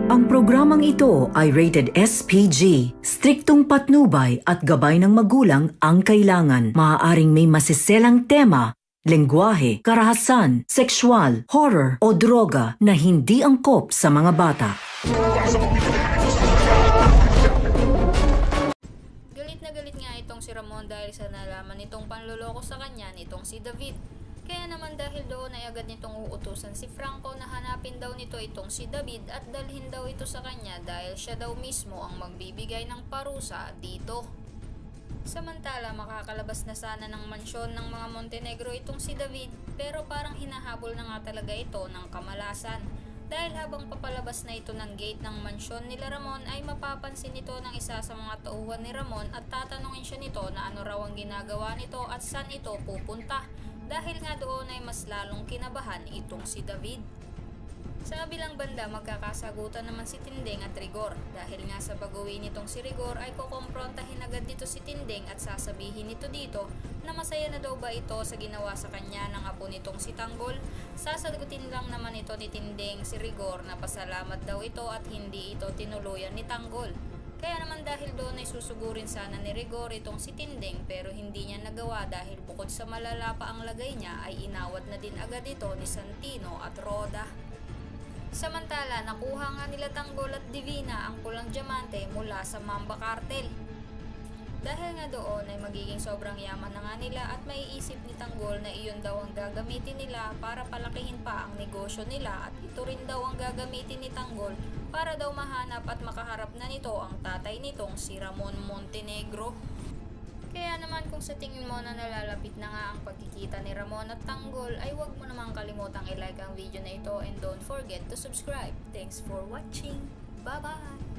Ang programang ito ay rated SPG. Striktong patnubay at gabay ng magulang ang kailangan. Maaaring may masiselang tema, lengguwahe, karahasan, sexual, horror o droga na hindi angkop sa mga bata. Galit na galit nga itong si Ramon dahil sa nalaman nitong panloloko sa kanya nitong si David. Kaya naman dahil doon ay agad nitong uutusan si Franco na hanapin daw nito itong si David at dalhin daw ito sa kanya dahil siya daw mismo ang magbibigay ng parusa dito. Samantala makakalabas na sana ng mansyon ng mga Montenegro itong si David pero parang hinahabol na nga talaga ito ng kamalasan. Dahil habang papalabas na ito ng gate ng mansyon nila Ramon ay mapapansin nito ng isa sa mga tauhan ni Ramon at tatanungin siya nito na ano raw ang ginagawa nito at saan ito pupunta. Dahil nga doon ay mas lalong kinabahan itong si David. Sa kabilang banda magkakasagutan naman si Tinding at Rigor dahil nga sa pag-uwi nitong si Rigor ay kukomprontahin agad dito si Tinding at sasabihin nito dito na masaya na daw ba ito sa ginawa sa kanya ng apo nitong si Tanggol. Sasagutin lang naman ito ni Tinding si Rigor na pasalamat daw ito at hindi ito tinuluyan ni Tanggol. Kaya naman dahil doon ay susugurin sana ni Rigor itong si Tinding pero hindi niya nagawa dahil bukod sa malala pa ang lagay niya ay inawat na din agad ito ni Santino at Roda. Samantala nakuha nga nila Tanggol at Divina ang pulang diamante mula sa Mamba Cartel. Dahil nga doon ay magiging sobrang yaman na nga nila at maiisip ni Tanggol na iyon daw ang gagamitin nila para palakihin pa ang negosyo nila at ito rin daw ang gagamitin ni Tanggol para daw mahanap at makaharap na nito ang tatay nitong si Ramon Montenegro. Kaya naman kung sa tingin mo na nalalapit na nga ang pagkikita ni Ramon at Tanggol ay huwag mo namang kalimutang i-like ang video na ito and don't forget to subscribe. Thanks for watching. Bye-bye!